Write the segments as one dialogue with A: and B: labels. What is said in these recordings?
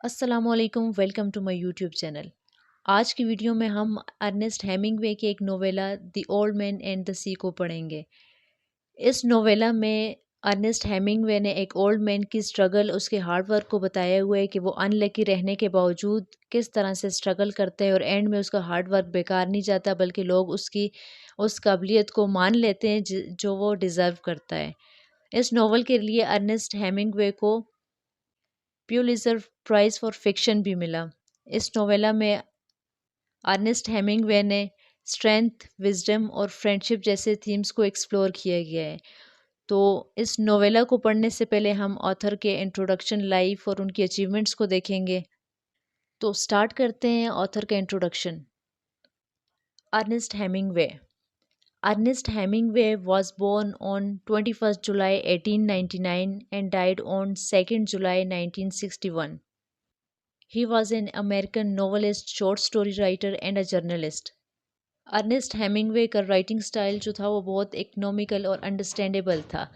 A: अस्सलामुअलैकुम, welcome to my YouTube channel. आज की वीडियो में हम अर्नेस्ट हेमिंग्वे के एक novella the old man and the sea को पढ़ेंगे। इस नोवेला में अर्नेस्ट हेमिंग्वे ने एक ओल्ड मैन की स्ट्रगल, उसके हार्ड वर्क को बताया हुआ है कि वो अनलकी रहने के बावजूद किस तरह से स्ट्रगल करते हैं और एंड में उसका हार्ड वर्क बेकार नहीं जाता, बल्कि लोग उसकी उस काबिलियत को मान लेते हैं जो वो डिज़र्व करता है। इस नोवेल के लिए अर्नेस्ट हेमिंग्वे को प्यूलिट्ज़र प्राइज़ फॉर फिक्शन भी मिला। इस नोवेला में अर्नेस्ट हेमिंग्वे ने स्ट्रेंथ, विज़डम और फ्रेंडशिप जैसे थीम्स को एक्सप्लोर किया गया है। तो इस नोवेला को पढ़ने से पहले हम ऑथर के इंट्रोडक्शन, लाइफ और उनकी अचीवमेंट्स को देखेंगे। तो स्टार्ट करते हैं ऑथर का introduction. Ernest Hemingway Ernest Hemingway was born on 21st July 1899 and died on 2nd July 1961. He was an American novelist, short story writer and a journalist. Ernest Hemingway का writing style जो था वो बहुत economical और understandable था।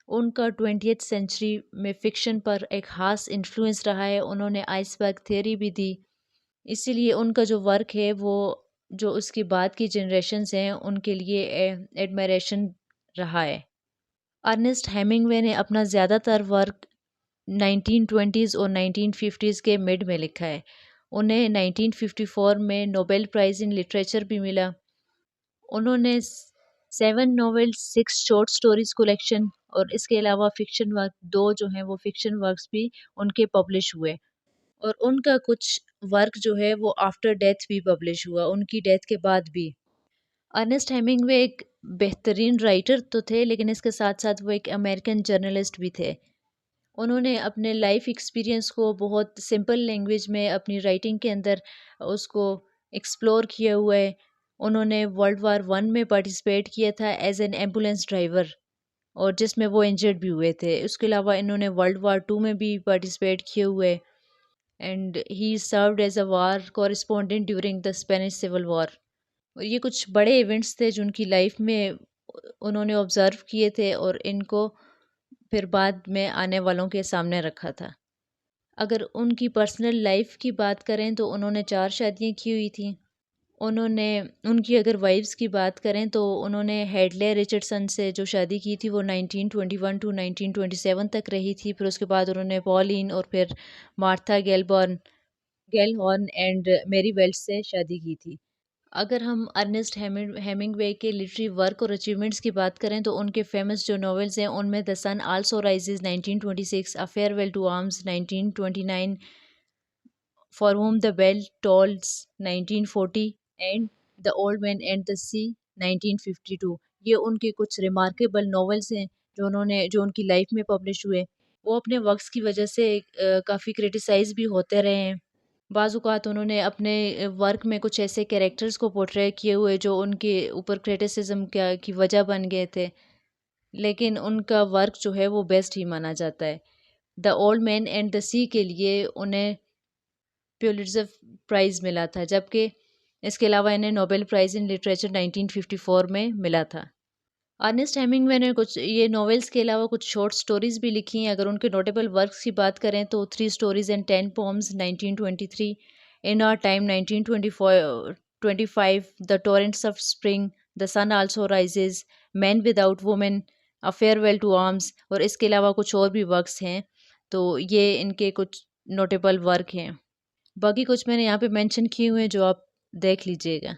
A: उनका 20th century में fiction पर एक ख़ास इन्फ्लुएंस रहा है। उन्होंने आइसबर्ग थ्योरी भी दी, इसीलिए उनका जो वर्क है वो जो उसकी बाद की जनरेशन्स हैं उनके लिए एडमायरेशन रहा है। अर्नेस्ट हेमिंग्वे ने अपना ज़्यादातर वर्क 1920s और 1950s के मिड में लिखा है। उन्हें 1954 में नोबेल प्राइज़ इन लिटरेचर भी मिला। उन्होंने 7 नॉवेल, 6 शॉर्ट स्टोरीज़ कलेक्शन और इसके अलावा फ़िक्शन वर्क 2 जो हैं वो फ़िक्शन वर्क्स भी उनके पब्लिश हुए। और उनका कुछ वर्क जो है वो आफ्टर डेथ भी पब्लिश हुआ, उनकी डेथ के बाद भी। अर्नेस्ट हेमिंग्वे एक बेहतरीन राइटर तो थे, लेकिन इसके साथ-साथ वो एक अमेरिकन जर्नलिस्ट भी थे। उन्होंने अपने लाइफ एक्सपीरियंस को बहुत सिंपल लैंग्वेज में अपनी राइटिंग के अंदर उसको एक्सप्लोर किया हुआ है। उन्होंने वर्ल्ड वार 1 में पार्टिसिपेट किया था एज़ एन एम्बुलेंस ड्राइवर, और जिसमें वो इंजर्ड भी हुए थे। उसके अलावा इन्होंने वर्ल्ड वार 2 में भी पार्टिसिपेट किए हुए, and he served as a war correspondent during the Spanish civil war. और ये कुछ बड़े इवेंट्स थे जो उनकी लाइफ में उन्होंने ऑब्ज़र्व किए थे और इनको फिर बाद में आने वालों के सामने रखा था। अगर उनकी पर्सनल लाइफ की बात करें तो उन्होंने 4 शादियाँ की हुई थी। उन्होंने उनकी अगर वाइफ़्स की बात करें तो उन्होंने हेडले रिचर्डसन से जो शादी की थी वो 1921 टू 1927 तक रही थी। फिर उसके बाद उन्होंने पॉलिन और फिर मार्था गेलहॉर्न एंड मैरी वेल्स से शादी की थी। अगर हम अर्नेस्ट हेमिंग्वे के लिटरेरी वर्क और अचीवमेंट्स की बात करें तो उनके फेमस जो नॉवेल्स हैं उनमें the sun also rises 1926, a farewell to arms 1929, for whom the bell tolls 1940 and the old man and the sea 1952। ये उनके कुछ रिमार्केबल नॉवेल्स हैं जो उनकी लाइफ में पब्लिश हुए। वो अपने वर्क्स की वजह से काफ़ी क्रिटिसाइज भी होते रहे हैं। बाज़-औक़ात उन्होंने अपने वर्क में कुछ ऐसे कैरेक्टर्स को पोर्ट्रे किए हुए जो उनके ऊपर क्रिटिसिज़्म क्या की वजह बन गए थे, लेकिन उनका वर्क जो है वो बेस्ट ही माना जाता है। The old man and the sea के लिए उन्हें प्युलिट्ज़र प्राइज़ मिला था, जबकि इसके अलावा इन्हें नोबेल प्राइज़ इन लिटरेचर 1954 में मिला था। अर्नेस्ट हेमिंग्वे ने कुछ ये नॉवेल्स के अलावा कुछ शॉर्ट स्टोरीज़ भी लिखी हैं। अगर उनके नोटेबल वर्क्स की बात करें तो 3 stories and 10 poems 1923, in our time 1924-25, the torrents of spring, the sun also rises, men without women, a farewell to arms, और इसके अलावा कुछ और भी वर्क्स हैं। तो ये इनके कुछ नोटेबल वर्क हैं। बाकी कुछ मैंने यहाँ पे मेंशन किए हुए हैं जो आप देख लीजिएगा।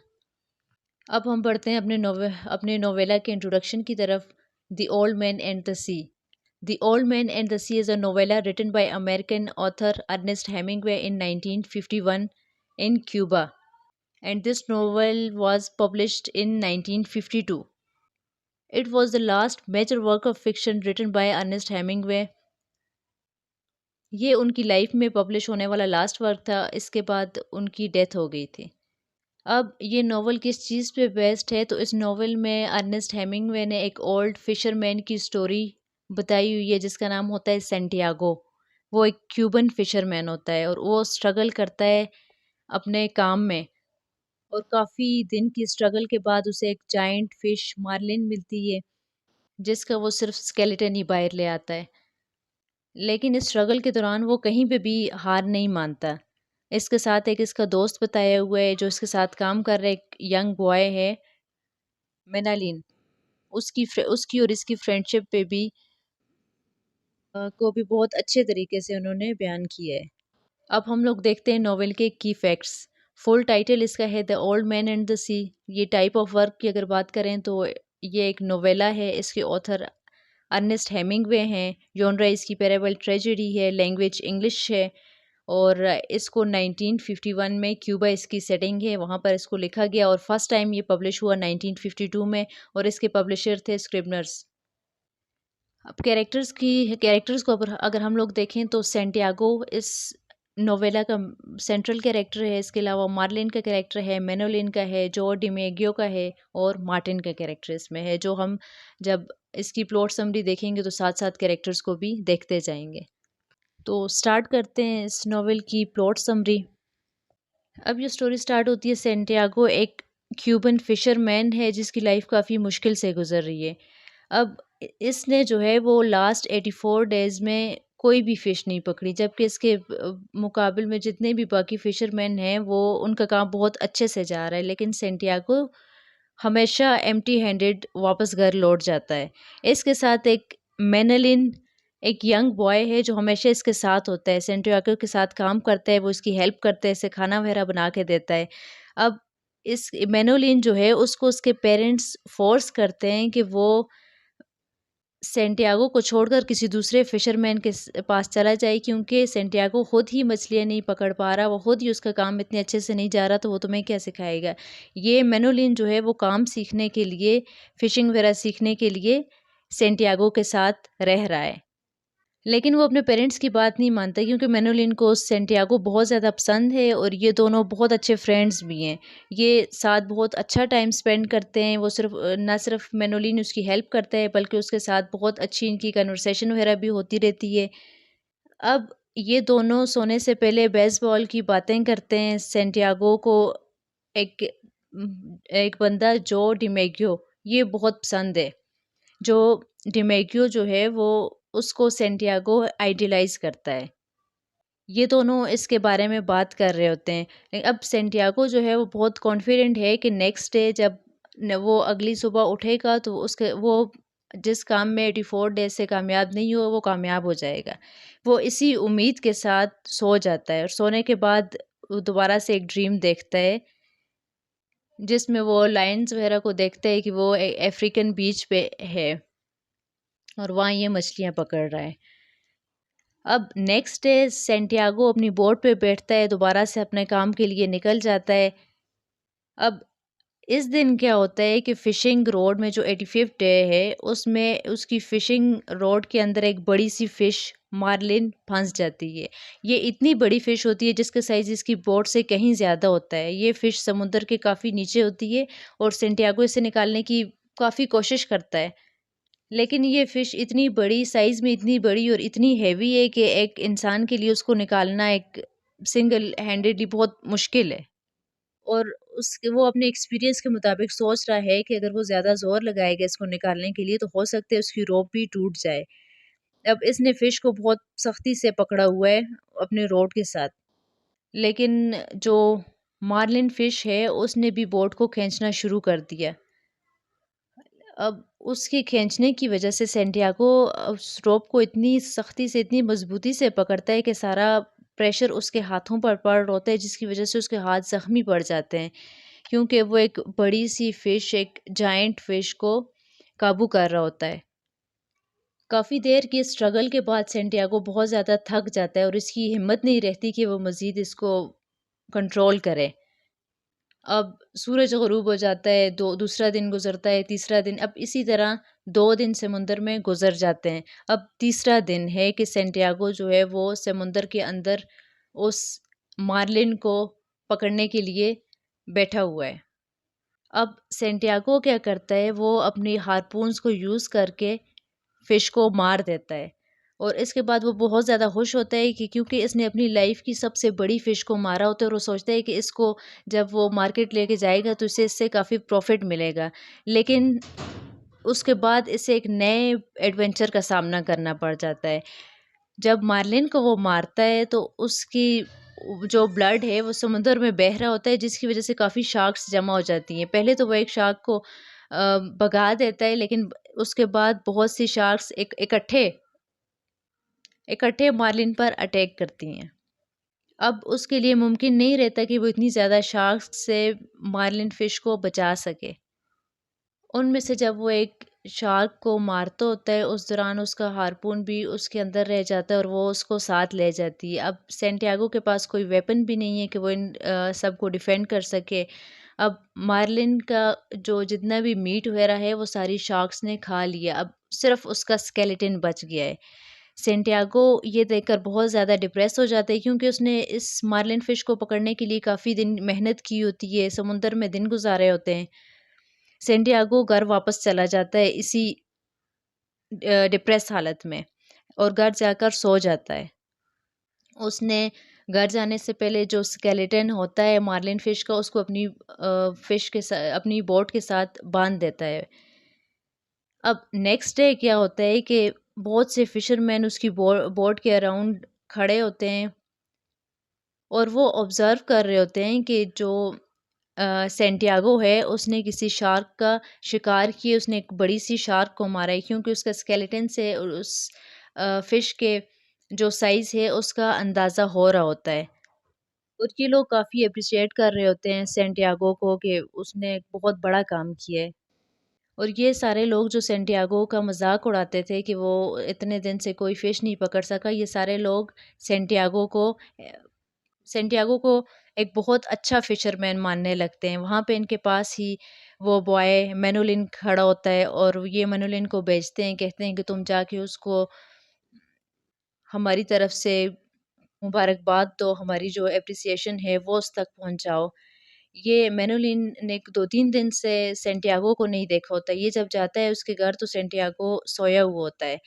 A: अब हम बढ़ते हैं अपने नोवेला के इंट्रोडक्शन की तरफ। The old man and the sea. The old man and the sea is a novella written by American author Ernest Hemingway in 1951 in Cuba, and this novel was published in 1952. It was the last major work of fiction written by Ernest Hemingway. ये उनकी life में publish होने वाला last work था, इसके बाद उनकी death हो गई थी। अब ये नॉवल किस चीज़ पे बेस्ड है, तो इस नॉवल में अर्नेस्ट हेमिंग्वे ने एक ओल्ड फिशरमैन की स्टोरी बताई हुई है जिसका नाम होता है सेंटियागो। वो एक क्यूबन फिशरमैन होता है और वो स्ट्रगल करता है अपने काम में, और काफ़ी दिन की स्ट्रगल के बाद उसे एक जायंट फिश मार्लिन मिलती है, जिसका वो सिर्फ स्केलेटन ही बाहर ले आता है। लेकिन इस स्ट्रगल के दौरान वो कहीं पे भी हार नहीं मानता। इसके साथ एक इसका दोस्त बताया हुआ है जो इसके साथ काम कर रहा है, एक यंग बॉय है, मेनालिन। उसकी और इसकी फ्रेंडशिप पे भी को भी बहुत अच्छे तरीके से उन्होंने बयान किया है। अब हम लोग देखते हैं नॉवेल के की फैक्ट्स। फुल टाइटल इसका है the old man and the sea. ये टाइप ऑफ वर्क की अगर बात करें तो ये एक नोवेला है। इसके ऑथर अर्नेस्ट हेमिंगवे हैं। जॉनरा इसकी पेरेबल ट्रेजेडी है। लैंग्वेज इंग्लिश है। और इसको 1951 में क्यूबा इसकी सेटिंग है, वहाँ पर इसको लिखा गया और फर्स्ट टाइम ये पब्लिश हुआ 1952 में और इसके पब्लिशर थे स्क्रिबनर्स। अब कैरेक्टर्स को अगर हम लोग देखें तो सेंटियागो इस नोवेला का सेंट्रल कैरेक्टर है। इसके अलावा मार्लिन का कैरेक्टर है, मेनोलिन का है, जो डिमेगियो का है और मार्टिन का कैरेक्टर इसमें है, जो हम जब इसकी प्लॉट समरी देखेंगे तो साथ साथ कैरेक्टर्स को भी देखते जाएंगे। तो स्टार्ट करते हैं इस नॉवेल की प्लॉट समरी। अब ये स्टोरी स्टार्ट होती है, सेंटियागो एक क्यूबन फिशरमैन है जिसकी लाइफ काफ़ी मुश्किल से गुजर रही है। अब इसने जो है वो लास्ट 84 डेज़ में कोई भी फ़िश नहीं पकड़ी, जबकि इसके मुकाबिल में जितने भी बाकी फिशरमैन हैं वो उनका काम बहुत अच्छे से जा रहा है, लेकिन सेंटियागो हमेशा एम्प्टी हैंडेड वापस घर लौट जाता है। इसके साथ एक मेनलिन एक यंग बॉय है जो हमेशा इसके साथ होता है, सेंटियागो के साथ काम करता है, वो इसकी हेल्प करता है, इसे खाना वगैरह बना के देता है। अब इस मेनोलिन जो है उसको उसके पेरेंट्स फ़ोर्स करते हैं कि वो सेंटियागो को छोड़कर किसी दूसरे फिशरमैन के पास चला जाए, क्योंकि सेंटियागो खुद ही मछलियाँ नहीं पकड़ पा रहा, वो खुद ही उसका काम इतने अच्छे से नहीं जा रहा, तो वो तुम्हें क्या सिखाएगा। ये मेनोलिन जो है वो काम सीखने के लिए, फ़िशिंग वगैरह सीखने के लिए सेंटियागो के साथ रह रहा है। लेकिन वो अपने पेरेंट्स की बात नहीं मानता, क्योंकि मेनोलिन को सेंटियागो बहुत ज़्यादा पसंद है और ये दोनों बहुत अच्छे फ्रेंड्स भी हैं। ये साथ बहुत अच्छा टाइम स्पेंड करते हैं। वो ना सिर्फ मेनोलिन उसकी हेल्प करता है, बल्कि उसके साथ बहुत अच्छी इनकी कन्वर्सेशन वगैरह भी होती रहती है। अब ये दोनों सोने से पहले बेसबॉल की बातें करते हैं। सेंटियागो को एक एक बंदा जो डिमेगियो ये बहुत पसंद है। जो डिमेगियो जो है वो उसको सेंटियागो आइडियलाइज़ करता है। ये दोनों इसके बारे में बात कर रहे होते हैं। अब सेंटियागो जो है वो बहुत कॉन्फिडेंट है कि नेक्स्ट डे जब वो अगली सुबह उठेगा तो उसके वो जिस काम में 84 डेज से कामयाब नहीं हुआ वो कामयाब हो जाएगा। वो इसी उम्मीद के साथ सो जाता है और सोने के बाद वो दोबारा से एक ड्रीम देखता है जिसमें वो लायंस वगैरह को देखता है कि वो अफ्रीकन बीच पे है और वहाँ ये मछलियाँ पकड़ रहा है। अब नेक्स्ट डे सेंटियागो अपनी बोट पे बैठता है, दोबारा से अपने काम के लिए निकल जाता है। अब इस दिन क्या होता है कि फ़िशिंग रोड में जो 85th डे है, उसमें उसकी फ़िशिंग रोड के अंदर एक बड़ी-सी फ़िश मार्लिन फँस जाती है। ये इतनी बड़ी फ़िश होती है जिसका साइज़ इसकी बोट से कहीं ज़्यादा होता है। ये फ़िश समुद्र के काफ़ी नीचे होती है और सेंटियागो इसे निकालने की काफ़ी कोशिश करता है। लेकिन ये फ़िश इतनी बड़ी साइज़ में इतनी बड़ी और इतनी हेवी है कि एक इंसान के लिए उसको निकालना एक सिंगल हैंडेडली बहुत मुश्किल है। और वो अपने एक्सपीरियंस के मुताबिक सोच रहा है कि अगर वो ज़्यादा ज़ोर लगाएगा इसको निकालने के लिए तो हो सकता है उसकी रोप भी टूट जाए। अब इसने फ़िश को बहुत सख्ती से पकड़ा हुआ है अपने रॉड के साथ। लेकिन जो मार्लिन फ़िश है उसने भी बोट को खींचना शुरू कर दिया। अब उसके खींचने की वजह से सेंटियागो उस रोप को इतनी सख्ती से, इतनी मज़बूती से पकड़ता है कि सारा प्रेशर उसके हाथों पर पड़ रहा होता है, जिसकी वजह से उसके हाथ ज़ख्मी पड़ जाते हैं, क्योंकि वो एक बड़ी-सी फ़िश, एक जायंट फ़िश को काबू कर रहा होता है। काफ़ी देर के स्ट्रगल के बाद सेंटियागो बहुत ज़्यादा थक जाता है और इसकी हिम्मत नहीं रहती कि वो मज़ीद इसको कंट्रोल करे। अब सूरज ग़ुरूब हो जाता है, दूसरा दिन गुज़रता है, तीसरा दिन, अब इसी तरह 2 दिन समुंदर में गुज़र जाते हैं। अब तीसरा दिन है कि सेंटियागो जो है वो समुंदर के अंदर उस मार्लिन को पकड़ने के लिए बैठा हुआ है। अब सेंटियागो क्या करता है, वो अपनी हारपून्स को यूज़ करके फ़िश को मार देता है और इसके बाद वो बहुत ज़्यादा खुश होता है कि क्योंकि इसने अपनी लाइफ़ की सबसे बड़ी फ़िश को मारा होता है और वो सोचता है कि इसको जब वो मार्केट लेके जाएगा तो इसे इससे काफ़ी प्रॉफ़िट मिलेगा। लेकिन उसके बाद इसे एक नए एडवेंचर का सामना करना पड़ जाता है। जब मार्लिन को वो मारता है तो उसकी जो ब्लड है वो समुद्र में बह रहा होता है, जिसकी वज़ह से काफ़ी शार्क्स जमा हो जाती हैं। पहले तो वो एक शार्क को भगा देता है, लेकिन उसके बाद बहुत सी शार्क्स इकट्ठे इकट्ठे मार्लिन पर अटैक करती हैं। अब उसके लिए मुमकिन नहीं रहता कि वो इतनी ज़्यादा शार्क्स से मार्लिन फ़िश को बचा सके। उनमें से जब वो एक शार्क को मारता होता है, उस दौरान उसका हार्पून भी उसके अंदर रह जाता है और वो उसको साथ ले जाती है। अब सैंटियागो के पास कोई वेपन भी नहीं है कि वो इन सबको डिफेंड कर सके। अब मार्लिन का जो जितना भी मीट वगैरह है वो सारी शार्क्स ने खा लिया। अब सिर्फ उसका स्केलेटन बच गया है। सैंटियागो ये देखकर बहुत ज़्यादा डिप्रेस हो जाता है, क्योंकि उसने इस मार्लिन फिश को पकड़ने के लिए काफ़ी दिन मेहनत की होती है, समुद्र में दिन गुज़ारे होते हैं। सैंटियागो घर वापस चला जाता है इसी डिप्रेस हालत में, और घर जाकर सो जाता है। उसने घर जाने से पहले जो स्केलेटन होता है मार्लिन फिश का, उसको अपनी अपनी बोट के साथ बांध देता है। अब नेक्स्ट डे क्या होता है कि बहुत से फिशरमैन उसकी बोट के अराउंड खड़े होते हैं और वो ऑब्ज़र्व कर रहे होते हैं कि जो सैंटियागो है उसने किसी शार्क का शिकार किए, उसने एक बड़ी-सी शार्क को मारा है, क्योंकि उसका स्केलेटन से उस फ़िश के जो साइज़ है उसका अंदाज़ा हो रहा होता है। और ये लोग काफ़ी एप्रिशिएट कर रहे होते हैं सैंटियागो को कि उसने एक बहुत बड़ा काम किया है। और ये सारे लोग जो सैंटियागो का मज़ाक उड़ाते थे कि वो इतने दिन से कोई फ़िश नहीं पकड़ सका, ये सारे लोग सैंटियागो को अ, सैंटियागो को एक बहुत अच्छा फ़िशरमैन मानने लगते हैं। वहाँ पे इनके पास ही वो बॉय मैनुलिन खड़ा होता है और ये मैनुलिन को भेजते हैं, कहते हैं कि तुम जाके उसको हमारी तरफ से मुबारकबाद दो, हमारी जो एप्रिसिएशन है वो उस तक पहुँचाओ। ये मैनुलिन ने 2-3 दिन से सैंटियागो को नहीं देखा होता। ये जब जाता है उसके घर तो सैंटियागो सोया हुआ होता है।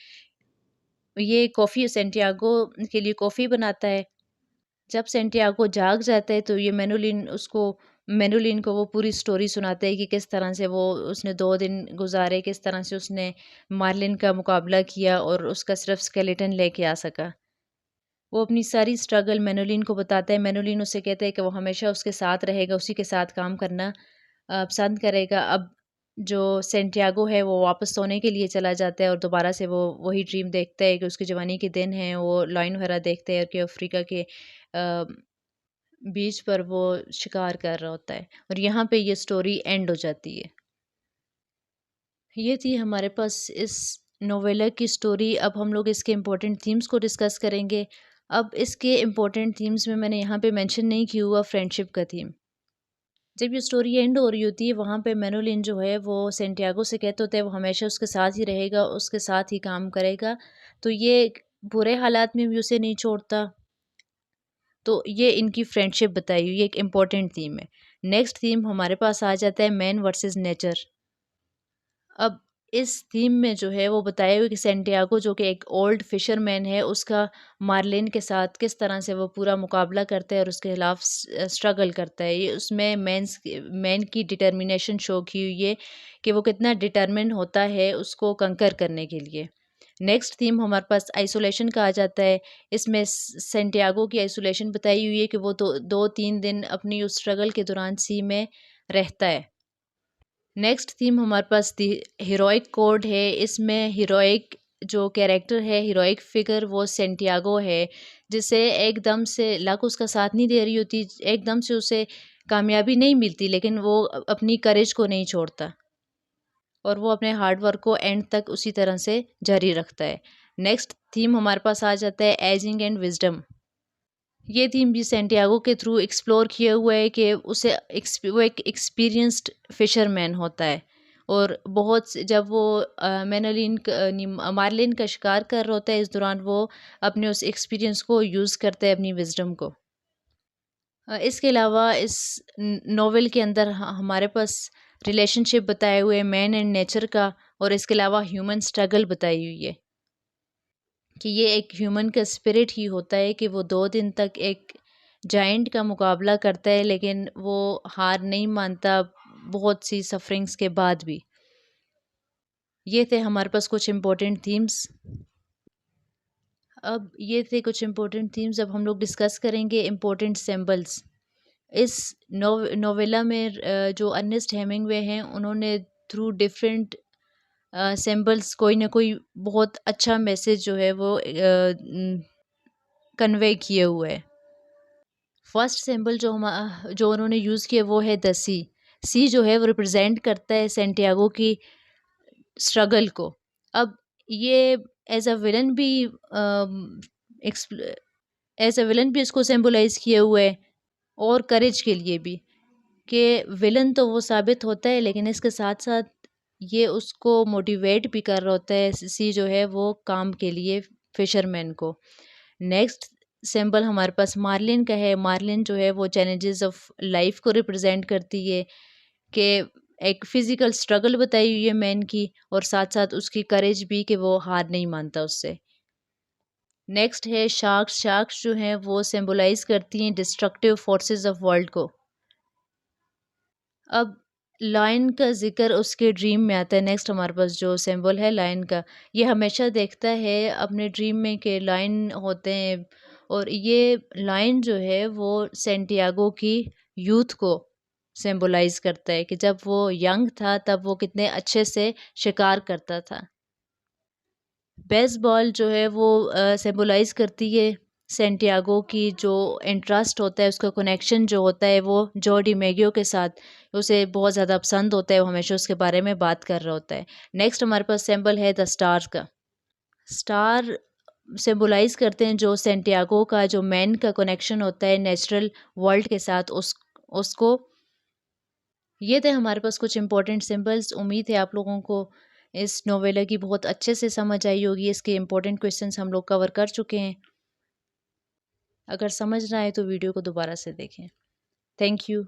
A: ये कॉफ़ी सैंटियागो के लिए कॉफ़ी बनाता है। जब सैंटियागो जाग जाता है तो ये मैनुलिन को वो पूरी स्टोरी सुनाता है कि किस तरह से वो उसने 2 दिन गुज़ारे, किस तरह से उसने मार्लिन का मुकाबला किया और उसका सिर्फ़ स्केलेटन लेके आ सका। वो अपनी सारी स्ट्रगल मैनुलिन को बताता है। मैनुलिन उससे कहता है कि वो हमेशा उसके साथ रहेगा, उसी के साथ काम करना पसंद करेगा। अब जो सैंटियागो है वो वापस सोने के लिए चला जाता है और दोबारा से वो वही ड्रीम देखता है कि उसकी जवानी के दिन हैं, वो लायन वगैरह देखता है कि अफ्रीका के बीच पर वो शिकार कर रहा होता है, और यहाँ पे ये स्टोरी एंड हो जाती है। ये थी हमारे पास इस नोवेला की स्टोरी। अब हम लोग इसके इम्पोर्टेंट थीम्स को डिस्कस करेंगे। अब इसके इम्पोर्टेंट थीम्स में मैंने यहाँ पे मेंशन नहीं किया हुआ फ्रेंडशिप का थीम। जब ये स्टोरी एंड हो रही होती है वहाँ पे मैनुलिन जो है वो सैंटियागो से कहते होते हैं वो हमेशा उसके साथ ही रहेगा, उसके साथ ही काम करेगा। तो ये बुरे हालात में भी उसे नहीं छोड़ता। तो ये इनकी फ्रेंडशिप बताई हुई, ये एक इम्पोर्टेंट थीम है। नेक्स्ट थीम हमारे पास आ जाता है मैन वर्सेस नेचर। अब इस थीम में जो है वो बताया हुआ कि सैंटियागो जो कि एक ओल्ड फिशरमैन है, उसका मार्लिन के साथ किस तरह से वो पूरा मुकाबला करता है और उसके खिलाफ स्ट्रगल करता है। ये उसमें मैन की डिटर्मिनेशन शो की हुई है कि वो कितना डिटरमिन होता है उसको कंकर करने के लिए। नेक्स्ट थीम हमारे पास आइसोलेशन का आ जाता है। इसमें सैंटियागो की आइसोलेशन बताई हुई है कि वो तो 2-3 दिन अपनी उस स्ट्रगल के दौरान सी में रहता है। नेक्स्ट थीम हमारे पास दी हीरोइक कोड है। इसमें हीरोइक जो कैरेक्टर है, हीरोइक फिगर वो सैंटियागो है, जिसे एकदम से लक उसका साथ नहीं दे रही होती, एकदम से उसे कामयाबी नहीं मिलती, लेकिन वो अपनी करेज को नहीं छोड़ता और वो अपने हार्ड वर्क को एंड तक उसी तरह से जारी रखता है। नेक्स्ट थीम हमारे पास आ जाता है एजिंग एंड विज़डम। ये थीम भी सैंटियागो के थ्रू एक्सप्लोर किया हुआ है कि वो एक एक्सपीरियंस्ड फिशरमैन होता है और जब वो मार्लिन का शिकार कर रहा होता है, इस दौरान वो अपने उस एक्सपीरियंस को यूज़ करता है, अपनी विजडम को। इसके अलावा इस नॉवेल के अंदर हमारे पास रिलेशनशिप बताए हुए मैन एंड नेचर का, और इसके अलावा ह्यूमन स्ट्रगल बताई हुई है कि ये एक ह्यूमन का स्पिरिट ही होता है कि वो 2 दिन तक एक जायंट का मुकाबला करता है, लेकिन वो हार नहीं मानता बहुत सी सफ़रिंग्स के बाद भी। ये थे हमारे पास कुछ इम्पोर्टेंट थीम्स। अब ये थे कुछ इम्पोर्टेंट थीम्स। अब हम लोग डिस्कस करेंगे इम्पोर्टेंट सिंबल्स। इस नोवेला में जो अर्नेस्ट हेमिंगवे हैं, उन्होंने थ्रू डिफरेंट सिंबल्स कोई ना कोई बहुत अच्छा मैसेज जो है वो कन्वे किए हुए है। फर्स्ट सिंबल जो उन्होंने यूज़ किया वो है द सी। सी जो है वो रिप्रेजेंट करता है सेंटियागो की स्ट्रगल को। अब ये एज अ विलन भी एज अ विलन भी इसको सिंबलाइज किए हुए है, और करेज के लिए भी, कि विलन तो वो साबित होता है लेकिन इसके साथ साथ ये उसको मोटिवेट भी कर रहा होता है, सी जो है वो काम के लिए, फिशरमैन को। नेक्स्ट सिंबल हमारे पास मार्लिन का है। मार्लिन जो है वो चैलेंजेस ऑफ लाइफ को रिप्रेजेंट करती है, कि एक फिजिकल स्ट्रगल बताई हुई है मैन की, और साथ साथ उसकी करेज भी कि वो हार नहीं मानता उससे। नेक्स्ट है शार्क्स। शार्क्स जो हैं वो सिंबलाइज करती हैं डिस्ट्रक्टिव फोर्सेस ऑफ वर्ल्ड को। अब लायन का ज़िक्र उसके ड्रीम में आता है। नेक्स्ट हमारे पास जो सिंबल है लायन का, ये हमेशा देखता है अपने ड्रीम में कि लायन होते हैं, और ये लायन जो है वो सेंटियागो की यूथ को सिंबलाइज करता है, कि जब वो यंग था तब वो कितने अच्छे से शिकार करता था। बेसबॉल जो है वो सिंबलाइज करती है सेंटियागो की जो इंटरेस्ट होता है, उसका कनेक्शन जो होता है वो जो डिमेगियो के साथ, उसे बहुत ज़्यादा पसंद होता है, वो हमेशा उसके बारे में बात कर रहा होता है। नेक्स्ट हमारे पास सिंबल है द स्टार का। स्टार सिंबलाइज करते हैं जो सेंटियागो का जो मैन का कनेक्शन होता है नेचुरल वर्ल्ड के साथ, उसको। ये थे हमारे पास कुछ इंपॉर्टेंट सिंबल्स। उम्मीद है आप लोगों को इस नोवेला की बहुत अच्छे से समझ आई होगी। इसके इंपॉर्टेंट क्वेश्चंस हम लोग कवर कर चुके हैं। अगर समझ ना आए तो वीडियो को दोबारा से देखें। Thank you.